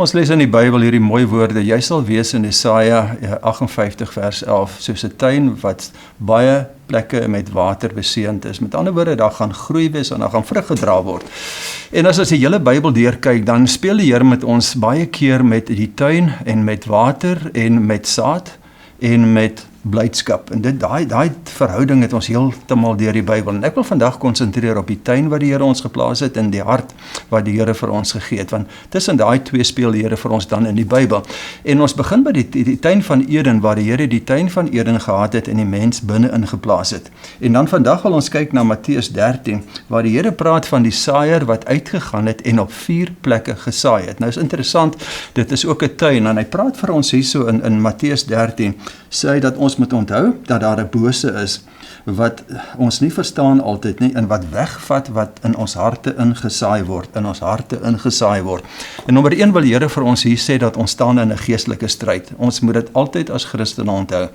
Ons lees in die Bybel hierdie mooi woorde, jy sal wees in Jesaja 58 vers 11, soos 'n tuin wat baie plekke met water beseënd is. Met ander woorde, daar gaan groei wees en daar gaan vrug gedra word. En as ons die hele Bybel deurkyk, dan speel die Here met ons baie keer met die tuin en met water en met saad en met blydskap. En daai verhouding het ons heeltemal deur die Bybel. En ek wil vandag konsentreer op die tuin wat die Here ons geplaas het en die hart wat die Here vir ons gegee het. Want tussen daai twee speel die Here vir ons dan in die Bybel. En ons begin by die tuin van Eden, waar die Here die tuin van Eden gehad het en die mens binne ingeplaas het. En dan vandag wil ons kyk na Matteus 13, waar die Here praat van die saaier wat uitgegaan het en op 4 plekke gesaai het. Nou is interessant, dit is ook 'n tuin, en hy praat vir ons hierso in Matteus 13, sê hy dat ons moet onthou dat daar 'n bose is wat ons nie verstaan altyd nie en wat wegvat wat in ons harte ingesaai word, En nommer 1 wil die Here vir ons hier sê dat ons staan in 'n geestelike stryd. Ons moet dit altyd as Christene onthou.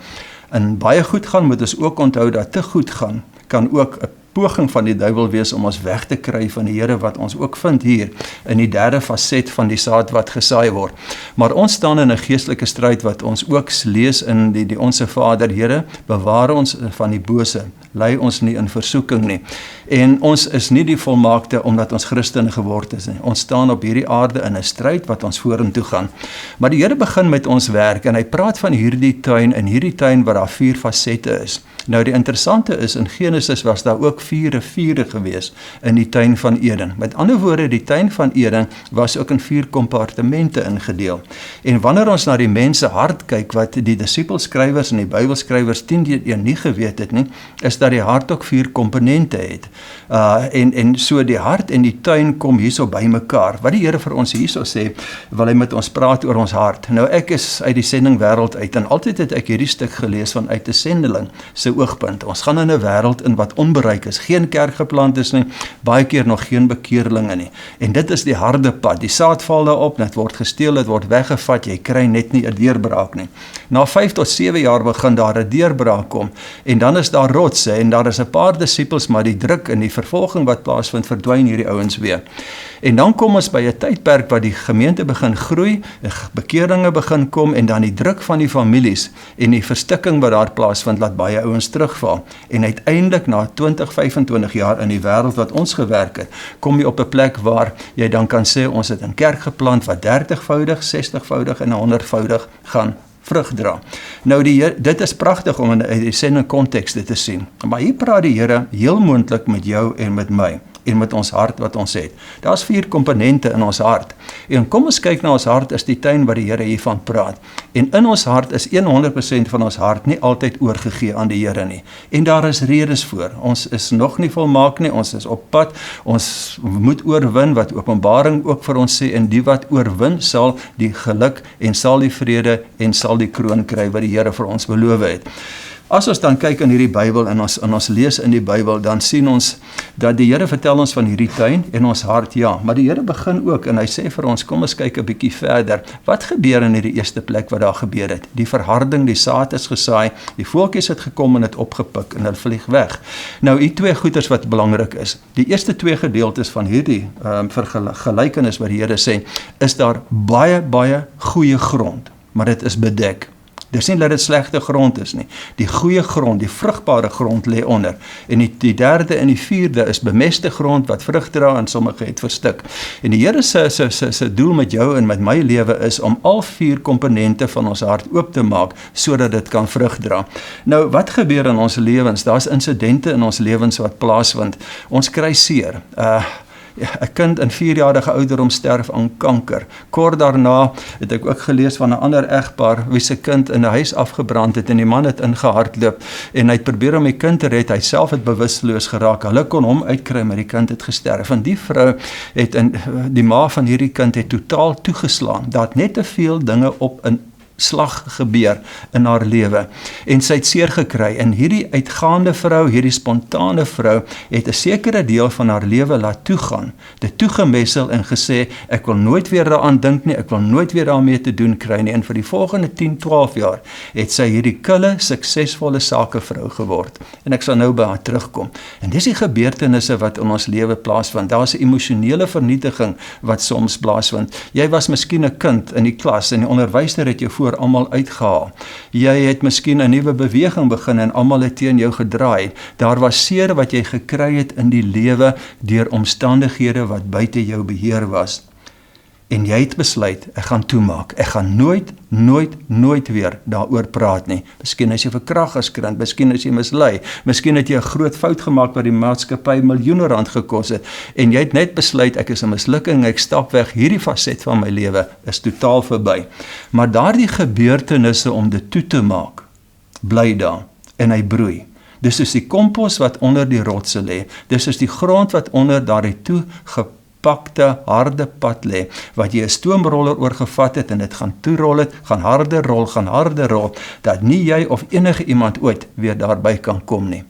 En baie goed gaan moet ons ook onthou dat te goed gaan kan ook 'n poging van die duiwel wees om ons weg te kry van die Here, wat ons ook vind hier in die 3de faset van die saad wat gesaai word. Maar ons staan in 'n geestelike stryd wat ons ook lees in die Onse Vader. Here, bewaar ons van die bose, lei ons nie in versoeking nie. En ons is nie die volmaakte omdat ons Christene geword is nie. Ons staan op hierdie aarde in 'n stryd wat ons vorentoe gaan. Maar die Here begin met ons werk en hy praat van hierdie tuin waar daar 4 fasette is. Nou die interessante is, in Genesis was daar ook 4 riviere gewees in die tuin van Eden. Met ander woorde, die tuin van Eden was ook in 4 kompartemente ingedeel. En wanneer ons na die mens se hart kyk, wat die disippelskrywers en die Bybelskrywers 10 nie geweet het nie, is dat die hart ook 4 komponente het. En so die hart en die tuin kom hierso by mekaar. Wat die Here vir ons hierso sê, wil hy met ons praat oor ons hart. Nou ek is uit die sending wêreld uit, en altyd het ek hierdie stuk gelees vanuit 'n sendeling se oogpunt. Ons gaan in 'n wêreld in wat onbereik is, geen kerk geplant is nie, baie keer nog geen bekeerlinge nie. En dit is die harde pad. Die saad val daarop, dit word gesteel, dit word weggevat, jy kry net nie 'n deurbraak nie. Na 5 tot 7 jaar begin daar 'n deurbraak kom, en dan is daar rotse, en daar is 'n paar disippels, maar die druk en die vervolging wat plaasvind, verdwyn hierdie ouens weer. En dan kom ons by 'n tydperk wat die gemeente begin groei, bekeringe begin kom, en dan die druk van die families en die verstikking wat daar plaasvind, laat baie ouens terugval. En uiteindelik na 20, 25 jaar in die wêreld wat ons gewerk het, kom jy op 'n plek waar jy dan kan sê, ons het 'n kerk geplant wat 30voudig, 60voudig en 100voudig gaan vrug dra. Nou dit is pragtig om in die sending konteks dit te sien. Maar hier praat die Here heel moontlik met jou en met my, en met ons hart wat ons het. Daar's 4 komponente in ons hart. En kom ons kyk na ons hart as die tuin wat die Here hiervan praat. En in ons hart is 100% van ons hart nie altyd oorgegee aan die Here nie. En daar is redes voor. Ons is nog nie volmaak nie, ons is op pad, ons moet oorwin, wat Openbaring ook vir ons sê, en die wat oorwin sal die geluk en sal die vrede en sal die kroon kry wat die Here vir ons beloof het. As ons dan kyk in hierdie Bybel en ons lees in die Bybel, dan sien ons dat die Here vertel ons van hierdie tuin en ons hart, ja, maar die Here begin ook en hy sê vir ons, kom ons kyk 'n bietjie verder. Wat gebeur in hierdie eerste plek wat daar gebeur het? Die verharding, die saad is gesaai, die voeltjies het gekom en het opgepik en hulle vlieg weg. Nou, hier 2 goeders wat belangrik is. Die eerste 2 gedeeltes van hierdie vergelykenis wat die Here sê, is daar baie goeie grond, maar dit is bedek. Dis nie dat dit slegte grond is nie. Die goeie grond, die vrugbare grond lê onder. En die 3de en die 4de is bemeste grond wat vrug dra en sommige het verstik. En die Here se doel met jou en met my lewe is om al 4 komponente van ons hart oop te maak sodat dit kan vrug dra. Nou, wat gebeur in ons lewens? Daar's insidente in ons lewens wat plaasvind. Ons kry seer. 'n kind in 4-jarige ouderdom sterf aan kanker. Kort daarna het ek ook gelees van 'n ander egpaar wie se kind in 'n huis afgebrand het en die man het ingehardloop en hy het probeer om die kind te red. Hy self het bewusteloos geraak. Hulle kon hom uitkry, maar die kind het gesterf. En die vrou die ma van hierdie kind het totaal toegeslaan. Daar het net te veel dinge op slag gebeur in haar lewe en sy het seer gekry en hierdie uitgaande vrou, hierdie spontane vrou het 'n sekere deel van haar lewe laat toegaan, dit toegemessel en gesê ek wil nooit weer daaraan dink nie, ek wil nooit weer daarmee te doen kry nie en vir die volgende 10-12 jaar het sy hierdie kille, suksesvolle sakevrou geword en ek sal nou by haar terugkom en dis die gebeurtenisse wat in ons lewe plaasvind, daar is 'n emosionele vernietiging wat soms plaasvind, jy was miskien 'n kind in die klas en die onderwyser het jou voor almal uitgehaal. Jy het miskien 'n nuwe beweging begin en almal het teen jou gedraai. Daar was seer wat jy gekry het in die lewe deur omstandighede wat buite jou beheer was. En jy het besluit, ek gaan toemaak. Ek gaan nooit weer daaroor praat nie. Miskien is jy verkragt as kind, miskien is jy mislei, miskien het jy 'n groot fout gemaak wat die maatskappy miljoene rand gekos het en jy het net besluit ek is 'n mislukking, ek stap weg, hierdie faset van my lewe is totaal verby. Maar daardie gebeurtenisse om dit toe te maak, bly daar en hy broei. Dis soos die kompos wat onder die rotse lê, dis soos die grond wat onder daardie toegepakte harde pad lê, wat jy 'n stoomroller oorgevat het en dit gaan toerol het, gaan harder rol, dat nie jy of enige iemand ooit weer daarby kan kom nie.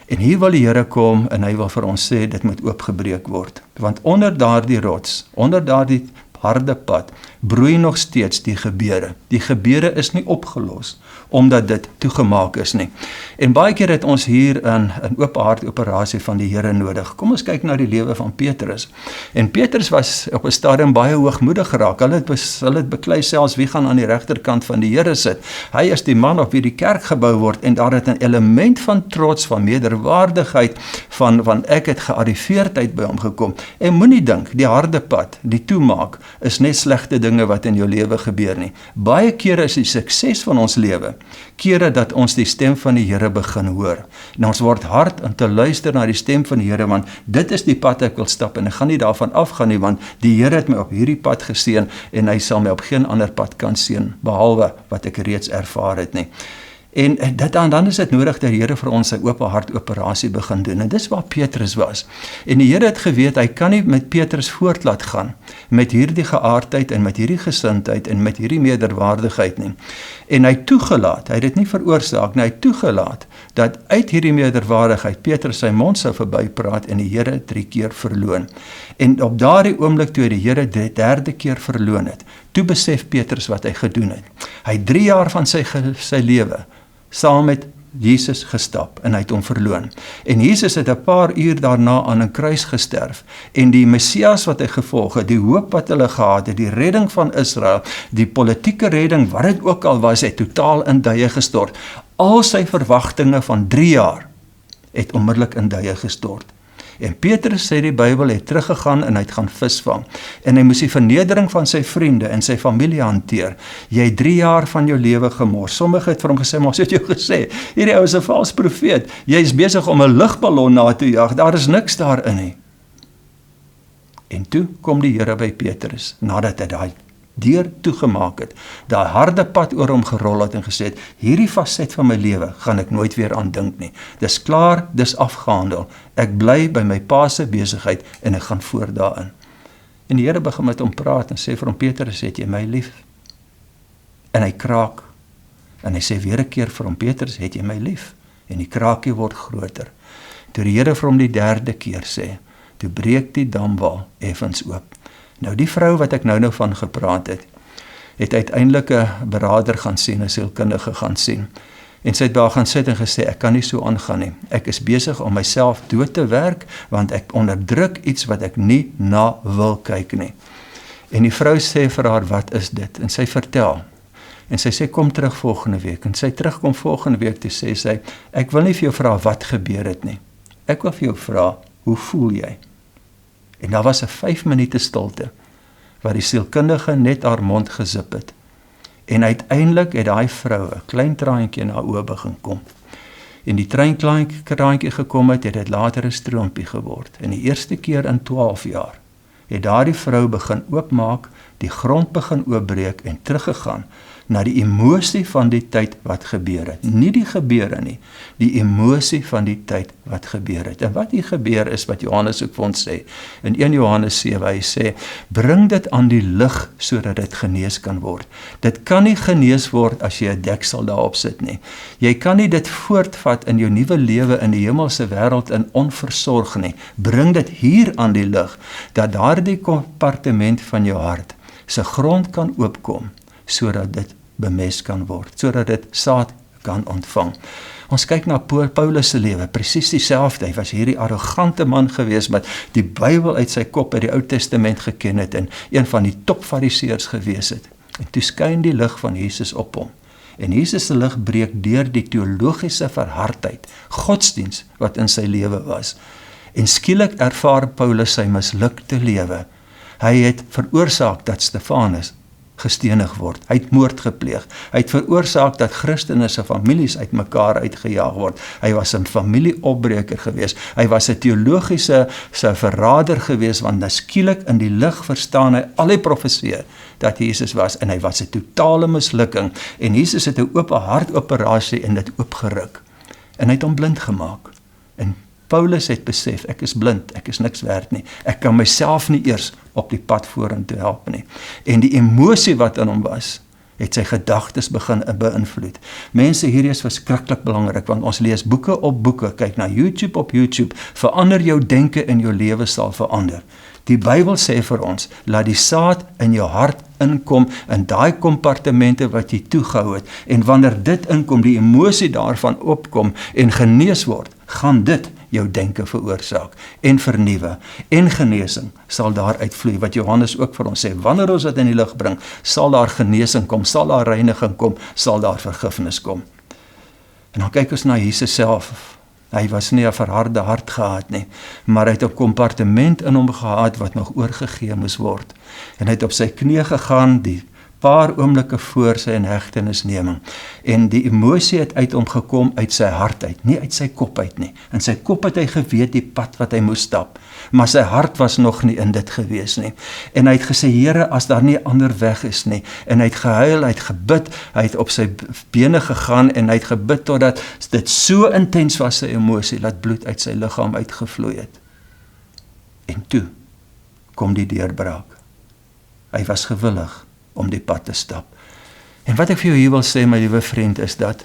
En hier wil die Here kom en hy wil vir ons sê, dit moet oopgebreek word. Want onder daardie rots, onder daardie harde pad, broei nog steeds die gebeure. Die gebeure is nie opgelos, omdat dit toegemaak is nie. En baie keer het ons hier 'n oop hart operasie van die Here nodig. Kom ons kyk na die lewe van Petrus. En Petrus was op 'n stadium baie hoogmoedig geraak. Hulle het beklei selfs wie gaan aan die regterkant van die Here sit. Hy is die man op wie die kerk gebou word en daar het 'n element van trots, van meerderwaardigheid, van ek het gearriveerdheid by hom gekom. En moenie dink, die harde pad, die toemaak, is net slegte dinge wat in jou lewe gebeur nie. Baie kere is die sukses van ons lewe, kere dat ons die stem van die Here begin hoor. En ons word hard om te luister na die stem van die Here, want dit is die pad ek wil stap en ek gaan nie daarvan afgaan nie, want die Here het my op hierdie pad geseën en hy sal my op geen ander pad kan seën, behalwe wat ek reeds ervaar het nie. En dan is dit nodig dat die Here vir ons sy oop hart operasie begin doen. En dis waar Petrus was. En die Here het geweet, hy kan nie met Petrus voort laat gaan, met hierdie geaardheid en met hierdie gesindheid en met hierdie meerderwaardigheid nie. En hy toegelaat, hy het dit nie veroorsaak nie, hy toegelaat, dat uit hierdie meerderwaardigheid Petrus sy mond sou verbypraat en die Here 3 keer verloon. En op daardie oomblik toe die Here die 3de keer verloon het, toe besef Petrus wat hy gedoen het. Hy 3 jaar van sy lewe saam met Jesus gestap en hy het hom verloon. En Jesus het 'n paar uur daarna aan 'n kruis gesterf en die Messias wat hy gevolg het, die hoop wat hulle gehad het, die redding van Israel, die politieke redding, wat dit ook al was, het totaal in duie gestort. Al sy verwagtinge van 3 jaar het onmiddellik in duie gestort. En Petrus sê die Bybel het teruggegaan en hy het gaan visvang. En hy moes die vernedering van sy vriende en sy familie hanteer. Jy het 3 jaar van jou lewe gemors. Sommige het vir hom gesê, maar ons het jou gesê, hierdie ou is 'n valse profeet. Jy is besig om 'n lugballon na te jag. Daar is niks daarin nie. En toe kom die Here by Petrus, nadat hy daai deur toegemaak het, daai harde pad oor hom gerol het en gesê het, hierdie faset van my lewe gaan ek nooit weer aan dink nie. Dis klaar, dis afgehandel. Ek bly by my pa se besigheid en ek gaan voort daarin. En die Here begin met hom praat en sê vir hom, Petrus, het jy my lief? En hy kraak. En hy sê weer 'n keer vir hom, Petrus, het jy my lief? En die kraakie word groter. Toe die Here vir hom die 3de keer sê, toe breek die damwal effens oop. Nou die vrou wat ek nou van gepraat het uiteindelik 'n beraader gaan sien, 'n sielkundige gaan sien. En sy het daar gaan sit en gesê, ek kan nie so aangaan nie. Ek is besig om myself dood te werk, want ek onderdruk iets wat ek nie na wil kyk nie. En die vrou sê vir haar, wat is dit? En sy vertel. En sy sê, kom terug volgende week. En sy terugkom volgende week, toe sê sy, ek wil nie vir jou vra wat gebeur het nie. Ek wil vir jou vra, hoe voel jy? En daar was 'n 5 minute stilte, waar die sielkundige net haar mond gezip het. En uiteindelik het daai vrou 'n klein traantjie in haar oë begin kom. En die traantjie gekom het dit later 'n stroompie geword. En die eerste keer in 12 jaar het daardie vrou begin oopmaak, die grond begin oopbreek en teruggegaan na die emosie van die tyd wat gebeur het. Nie die gebeure nie, die emosie van die tyd wat gebeur het. En wat hier gebeur is wat Johannes ook vir ons sê, in 1 Johannes 7, hy sê, bring dit aan die lig sodat dit genees kan word. Dit kan nie genees word as jy 'n deksel daarop sit nie. Jy kan nie dit voortvat in jou nuwe lewe in die hemelse wêreld in onversorg nie. Bring dit hier aan die lig, dat daardie kompartement van jou hart se grond kan oopkom, sodat dit bemest kan word, sodat dit saad kan ontvang. Ons kyk na Paulus se lewe, presies dieselfde. Hy was hierdie arrogante man gewees wat die Bybel uit sy kop uit die Ou Testament geken het en een van die top fariseërs gewees het. En toe skyn die lig van Jesus op hom. En Jesus se lig breek deur die teologiese verhardheid, godsdiens wat in sy lewe was. En skielik ervaar Paulus sy mislukte lewe. Hy het veroorsaak dat Stefanus gestenig word. Hy het moord gepleeg. Hy het veroorsaak dat Christene se families uitmekaar uitgejaag word. Hy was 'n familieopbreker gewees. Hy was 'n teologiese verrader gewees, want skielik in die lig verstaan hy al die profeseë dat Jesus was, en hy was 'n totale mislukking. En Jesus het 'n oop hartoperasie en dit oopgeruk. En hy het hom blind gemaak. En Paulus het besef, ek is blind, ek is niks werd nie. Ek kan myself nie eers op die pad vorentoe help nie. En die emosie wat in hom was, het sy gedagtes begin beïnvloed. Mense, hierdie is verskriklik belangrik, want ons lees boeke op boeke, kyk na YouTube op YouTube, verander jou denke en jou lewe sal verander. Die Bybel sê vir ons, laat die saad in jou hart inkom, in daai kompartemente wat jy toegehou het, en wanneer dit inkom, die emosie daarvan opkom en genees word, gaan dit jou denke veroorsaak, en vernuwe, en genesing sal daar uitvloei, wat Johannes ook vir ons sê, wanneer ons dit in die lig bring, sal daar genesing kom, sal daar reiniging kom, sal daar vergifnis kom. En dan kyk ons na Jesus self. Hy was nie 'n verharde hart gehad nie, maar hy het 'n kompartement in hom gehad wat nog oorgegee moes word. En hy het op sy knie gegaan, die paar oomblikke voor sy inhegtenisneming. En die emosie het uit hom gekom uit sy hart uit, nie uit sy kop uit nie. In sy kop het hy geweet die pad wat hy moes stap, maar sy hart was nog nie in dit gewees nie. En hy het gesê, Here, as daar nie 'n ander weg is nie. En hy het gehuil, hy het gebid, hy het op sy bene gegaan en hy het gebid totdat dit so intens was, sy emosie, dat bloed uit sy liggaam uitgevloei het. En toe kom die deurbraak. Hy was gewillig om die pad te stap. En wat ek vir jou hier wil sê, my liewe vriend, is dat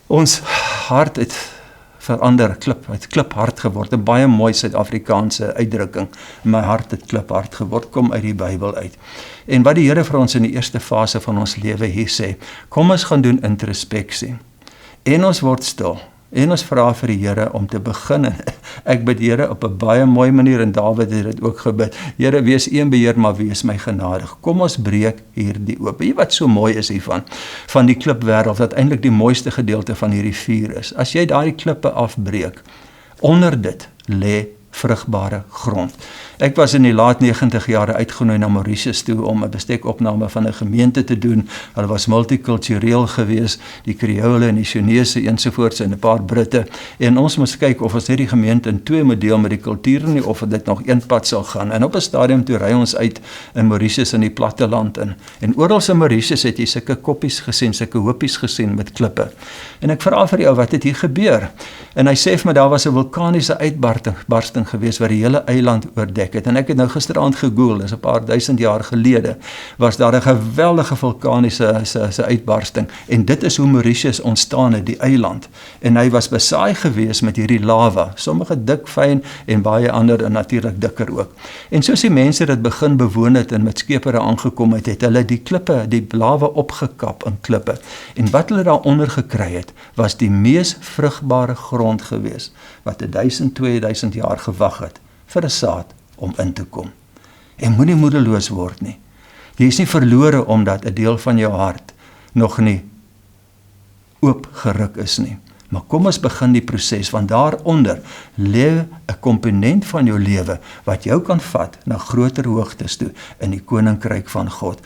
ons hart het verander, het kliphard geword, 'n baie mooi Suid-Afrikaanse uitdrukking, my hart het kliphard geword, kom uit die Bybel uit. En wat die Here vir ons in die eerste fase van ons lewe hier sê, kom ons gaan doen introspeksie, en ons word stil, en ons vra vir die Here om te begin. Ek bid Here op 'n baie mooi manier, en Dawid het dit ook gebid. Here, wees een beheer, maar wees my genadig. Kom ons breek hierdie oop. Weet wat so mooi is hiervan, van die klipwêreld, wat eintlik die mooiste gedeelte van hierdie vuur is. As jy daai klippe afbreek, onder dit lê vrugbare grond. Ek was in die laat 90 jare uitgenooi na Mauritius toe om 'n bestekopname van 'n gemeente te doen. Hulle was multikultureel gewees, die Kreole en die Chinese ensovoorts en 'n paar Britte. En ons moes kyk of ons net die gemeente in twee moet deel met die kulture nie, of dit nog een pad sal gaan. En op 'n stadium toe ry ons uit in Mauritius in die platte land in. En oral in Mauritius het jy sulke koppies gesien, sulke hoopies gesien met klippe. En ek vra vir jou, wat het hier gebeur? En hy sê vir my, daar was 'n vulkaniese uitbarsting gewees wat die hele eiland oordek het. En ek het nou gisteraand gegoogel, dis 'n paar duisend jaar gelede, was daar 'n geweldige vulkaniese uitbarsting. En dit is hoe Mauritius ontstaan het, die eiland. En hy was besaai gewees met hierdie lava, sommige dik, fyn en baie ander en natuurlik dikker ook. En soos die mense dit begin bewoon het en met skepere aangekom het, het hulle die klippe, die lava opgekap in klippe. En wat hulle daaronder gekry het, was die mees vrugbare grond gewees, wat 1000-2000 jaar gewag het vir 'n saad om in te kom. En moenie moedeloos word nie. Jy is nie verlore omdat 'n deel van jou hart nog nie oopgeruk is nie. Maar kom ons begin die proses, want daaronder lê 'n komponent van jou lewe wat jou kan vat na groter hoogtes toe in die koninkryk van God.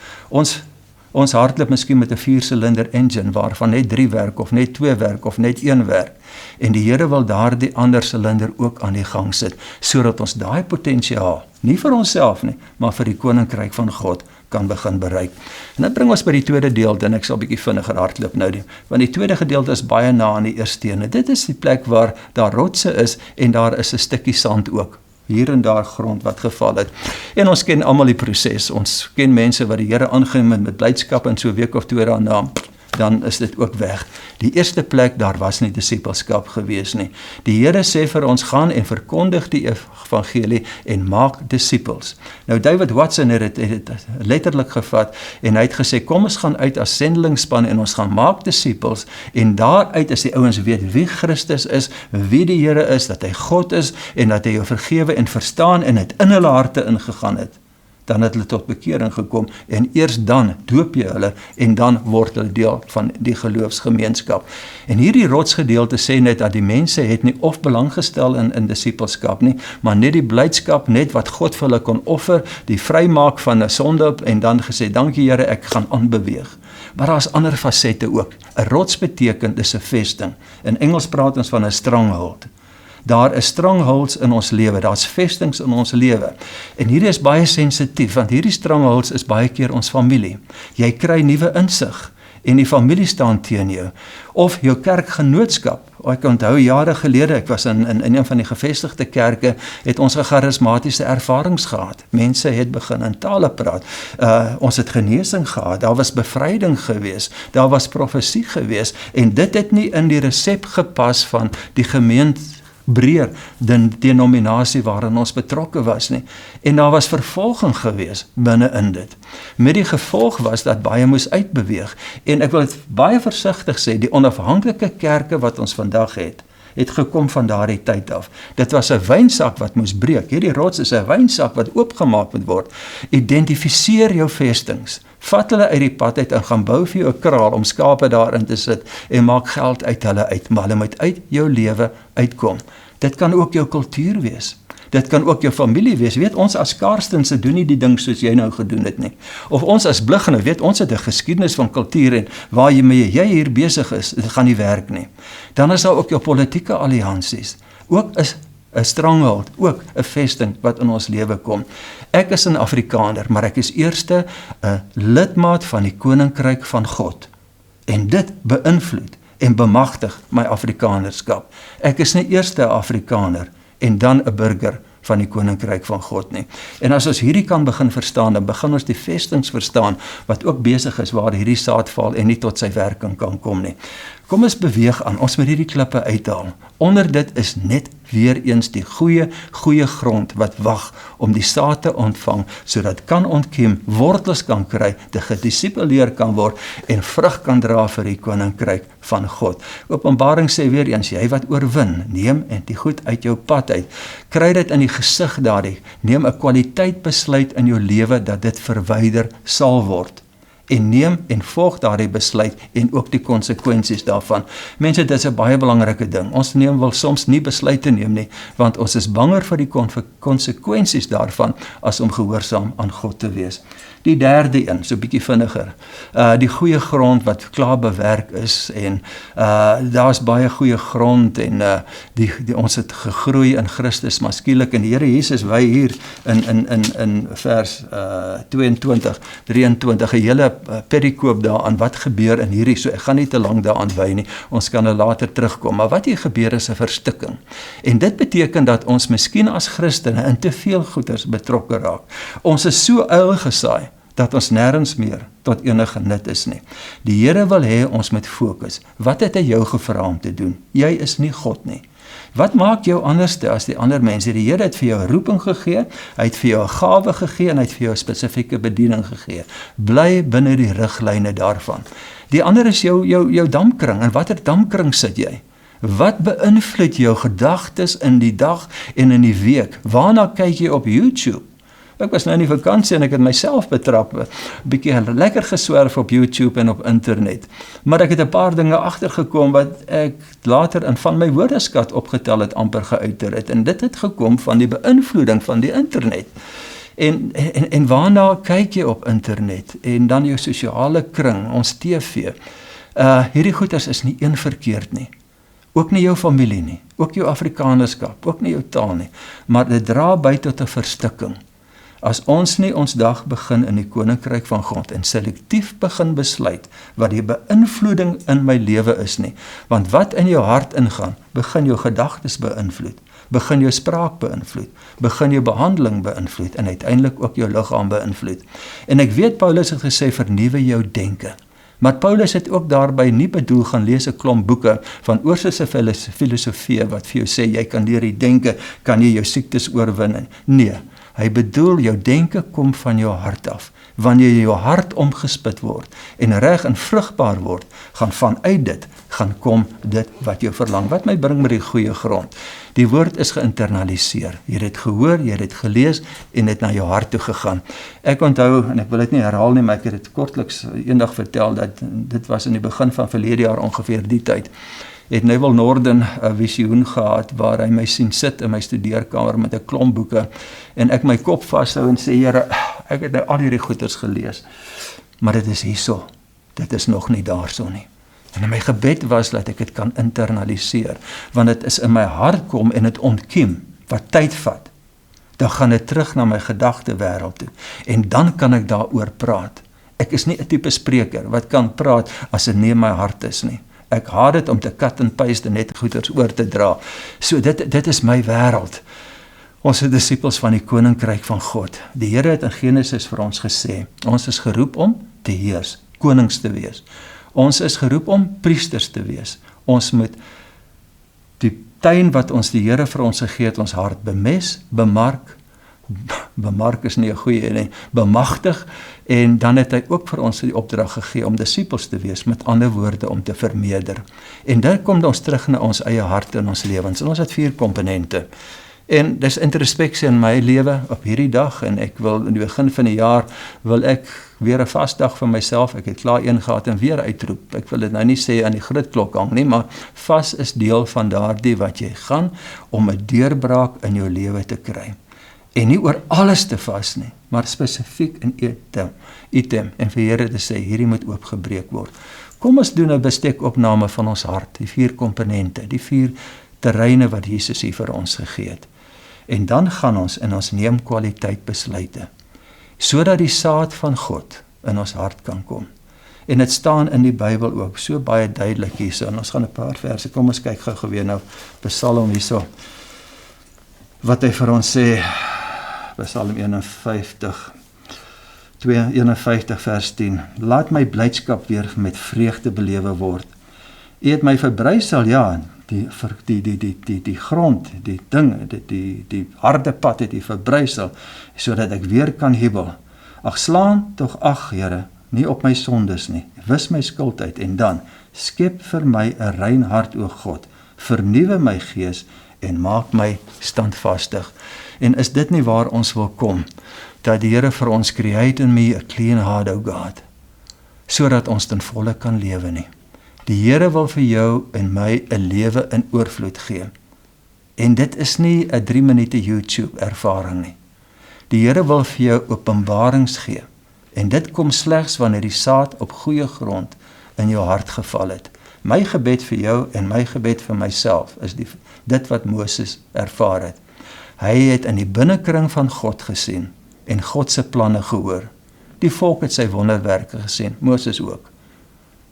Ons hardloop miskien met 'n 4-silinder engine waarvan net 3 werk of net 2 werk of net 1 werk. En die Here wil daardie ander silinder ook aan die gang sit, sodat ons daai potensiaal nie vir onsself nie, maar vir die koninkryk van God kan begin bereik. En dit bring ons by die tweede gedeelte, en ek sal 'n bietjie vinniger hardloop nou nie, want die tweede gedeelte is baie na aan die eerste ene. Dit is die plek waar daar rotse is, en daar is 'n stukkie sand ook, hier en daar grond wat geval het. En ons ken almal die proses, ons ken mense wat die Here aangeneem met blydskap, en so 'n week of 2 daarna, dan is dit ook weg. Die eerste plek, daar was nie disipelskap gewees nie. Die Here sê vir ons, gaan en verkondig die evangelie en maak disipels. Nou David Watson het dit letterlik gevat, en hy het gesê, kom ons gaan uit as sendelingsspan, en ons gaan maak disipels, en daaruit is die ouens weet wie Christus is, wie die Here is, dat hy God is, en dat hy jou vergewe en verstaan, en het in hulle harte ingegaan het. Dan het hulle tot bekering gekom, en eers dan doop jy hulle, en dan word hulle deel van die geloofsgemeenskap. En hierdie rotsgedeelte sê net dat die mense het nie of belang gestel in disipelskap nie, maar net die blydskap, net wat God vir hulle kon offer, die vrymaak van 'n sonde, en dan gesê, dankie Here, ek gaan aanbeweeg. Maar daar is ander fasette ook. 'n Rots beteken, dis 'n vesting. In Engels praat ons van 'n stronghold. Daar is strongholds in ons lewe, daar's vestings in ons lewe. En hierdie is baie sensitief, want hierdie strongholds is baie keer ons familie. Jy kry nuwe insig, en die familie staan teen jou. Of jou kerkgenootskap. Ek onthou jare gelede, ek was in een van die gevestigde kerke, het ons 'n charismatiese ervarings gehad. Mense het begin in tale praat. Ons het genesing gehad, daar was bevryding gewees, daar was profesie gewees, en dit het nie in die resep gepas van die gemeente breër denominasie waarin ons betrokke was nie. En daar was vervolging gewees binne in dit. Met die gevolg was dat baie moes uitbeweeg. En ek wil dit baie versigtig sê, die onafhanklike kerke wat ons vandag het gekom van daardie tyd af. Dit was 'n wynsak wat moes breek. Hierdie rots is 'n wynsak wat oopgemaak moet word. Identifiseer jou vestings. Vat hulle uit die pad uit en gaan bou vir jou 'n kraal om skape daarin te sit en maak geld uit hulle uit, maar hulle moet uit jou lewe uitkom. Dit kan ook jou kultuur wees. Dit kan ook jou familie wees. Weet, ons as Karstense doen nie die ding soos jy nou gedoen het nie. Of ons as Bliggene, weet, ons het 'n geskiedenis van kultuur, en waar jy hier besig is, dit gaan nie werk nie. Dan is daar ook jou politieke alliansies. Ook is 'n stronghold, ook 'n vesting wat in ons lewe kom. Ek is 'n Afrikaner, maar ek is eerste 'n lidmaat van die koninkryk van God. En dit beïnvloed en bemagtig my Afrikanerskap. Ek is nie eerste 'n Afrikaner en dan 'n burger van die koninkryk van God nie. En as ons hierdie kan begin verstaan, dan begin ons die vestings verstaan, wat ook besig is waar hierdie saad val en nie tot sy werking kan kom nie. Kom ons beweeg aan, ons moet hierdie klippe uithaal. Onder dit is net weer eens die goeie grond wat wag om die saad te ontvang, sodat kan ontkiem, wortels kan kry, gedisipeleer kan word en vrug kan dra vir die koninkryk van God. Openbaring sê weer eens, jy wat oorwin, neem en die goed uit jou pad uit. Kry dit in die gesig daardie, neem 'n kwaliteit besluit in jou lewe dat dit verwyder sal word. En neem en volg daardie besluit en ook die konsekwensies daarvan. Mense, dit is 'n baie belangrike ding. Ons wil soms nie besluite neem nie, want ons is banger vir die konsekwensies daarvan as om gehoorsaam aan God te wees. Die derde een, so 'n bietjie vinniger. Die goeie grond wat klaar bewerk is, en daar's baie goeie grond, en ons het gegroei in Christus, maar skielik, en die Here Jesus wy hier in vers 22, 23, 'n hele perikoop daaraan wat gebeur in hierdie, so ek gaan nie te lank daaraan wy nie, ons kan er later terugkom, maar wat hier gebeur is 'n verstikking. En dit beteken dat ons miskien as Christene in te veel goeders betrokke raak. Ons is so uil gesaai, dat ons nêrens meer tot enige nut is nie. Die Here wil hê ons moet fokus. Wat het hy jou gevra om te doen? Jy is nie God nie. Wat maak jou anderste as die ander mense? Die Here het vir jou 'n roeping gegee, hy het vir jou 'n gawe gegee, en hy het vir jou 'n spesifieke bediening gegee. Bly binne die riglyne daarvan. Die ander is jou damkring. En watter damkring sit jy? Wat beïnvloed jou gedagtes in die dag en in die week? Waarna kyk jy op YouTube? Ek was nou in die vakansie en ek het myself betrap, 'n bietjie lekker geswerf op YouTube en op internet. Maar ek het 'n paar dinge agtergekom wat ek later in van my woordeskat opgetel het, amper geuiter het. En dit het gekom van die beïnvloeding van die internet. En waarna kyk jy op internet? En dan jou sosiale kring, ons TV. Hierdie goeders is nie een verkeerd nie. Ook nie jou familie nie, ook jou Afrikanerskap, ook nie jou taal nie. Maar dit dra by tot 'n verstikking. As ons nie ons dag begin in die koninkryk van God en selektief begin besluit wat die beïnvloeding in my lewe is nie, want wat in jou hart ingaan, begin jou gedagtes beïnvloed, begin jou spraak beïnvloed, begin jou behandeling beïnvloed en uiteindelik ook jou liggaam beïnvloed. En ek weet Paulus het gesê vernuwe jou denke. Maar Paulus het ook daarby nie bedoel gaan lees 'n klomp boeke van oorse filosofie wat vir jou sê jy kan deur die denke kan jy jou siektes oorwin. Nee, hy bedoel jou denke kom van jou hart af. Wanneer jou hart omgespit word en reg en vrugbaar word, gaan vanuit dit gaan kom dit wat jou verlang. Wat my bring met die goeie grond. Die woord is geïnternaliseer. Jy het dit gehoor, jy het dit gelees en dit na jou hart toe gegaan. Ek onthou, en ek wil dit nie herhaal nie, maar ek het dit kortliks eendag vertel, dat dit was in die begin van verlede jaar ongeveer die tyd, het Neville Norden 'n visioen gehad waar hy my sien sit in my studeerkamer met 'n klomp boeke en ek my kop vashou en sê, Here, ek het nou al hierdie goeders gelees, maar dit is hierso, dit is nog nie daarso nie. En my gebed was dat ek dit kan internaliseer, want dit is in my hart kom en dit ontkiem, wat tyd vat. Dan gaan dit terug na my gedagte wêreld toe en dan kan ek daaroor praat. Ek is nie 'n tipe spreker wat kan praat as dit nie in my hart is nie. Ek haat dit om te cut and paste en net goeders oor te dra. So dit is my wêreld. Ons is disippels van die koninkryk van God. Die Here het in Genesis vir ons gesê, ons is geroep om te heers, konings te wees. Ons is geroep om priesters te wees. Ons moet die tuin wat ons die Here vir ons gegee het, ons hart bemes, bemark is nie 'n goeie nie, bemagtig, en dan het hy ook vir ons die opdrag gegee om disippels te wees, met ander woorde om te vermeerder. En dan kom ons terug na ons eie harte en ons lewens. En ons het 4 komponente. En dis introspeksie in my lewe op hierdie dag, en ek wil in die begin van die jaar, wil ek weer 'n vasdag vir myself, ek het klaar een gehad en weer uitroep. Ek wil dit nou nie sê aan die groot klok hang nie, maar vas is deel van daardie wat jy gaan, om 'n deurbraak in jou lewe te kry. En nie oor alles te vas nie, maar spesifiek in item, en vir Here te sê, hierdie moet oopgebreek word. Kom ons doen 'n bestekopname van ons hart, die 4 komponente, die 4 terreine wat Jesus hier vir ons gegee het. En dan gaan ons en ons neem kwaliteit besluite, sodat die saad van God in ons hart kan kom. En dit staan in die Bybel ook, so baie duidelik hierso, en ons gaan 'n paar verse, kom ons kyk gou weer nou, Psalm hierso, wat hy vir ons sê, Psalm 51 vers 10, laat my blydskap weer met vreugde belewe word. U het my verbrysel, ja, die grond, die ding, die harde pad het u verbrysel, sodat ek weer kan hebel. Ag slaan tog ag, Here, nie op my sondes nie, wis my skuld uit, en dan, skep vir my 'n rein hart, o God, vernuwe my gees, en maak my standvastig. En is dit nie waar ons wil kom, dat die Here vir ons create in me a clean heart, o God, sodat ons ten volle kan lewe nie. Die Here wil vir jou en my 'n lewe in oorvloed gee. En dit is nie 'n 3 minute YouTube ervaring nie. Die Here wil vir jou openbarings gee. En dit kom slegs wanneer die saad op goeie grond in jou hart geval het. My gebed vir jou en my gebed vir myself is dit wat Moses ervaar het. Hy het in die binnekring van God gesien en God se planne gehoor. Die volk het sy wonderwerke gesien, Moses ook.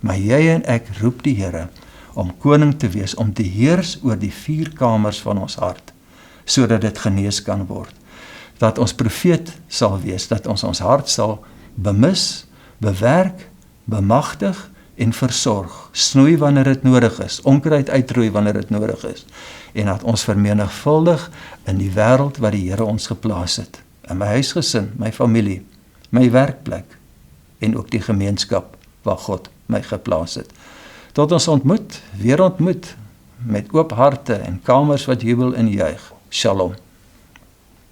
Maar jy en ek roep die Here om koning te wees, om te heers oor die 4 kamers van ons hart, sodat dit genees kan word. Dat ons profeet sal wees, dat ons hart sal bemis, bewerk, bemagtig en versorg, snoei wanneer dit nodig is, onkruid uitroei wanneer dit nodig is, en dat ons vermenigvuldig in die wêreld wat die Here ons geplaas het, in my huisgesin, my familie, my werkplek, en ook die gemeenskap waar God my geplaas het. Tot ons weer ontmoet, met oop harte en kamers wat jubel en juig. Shalom.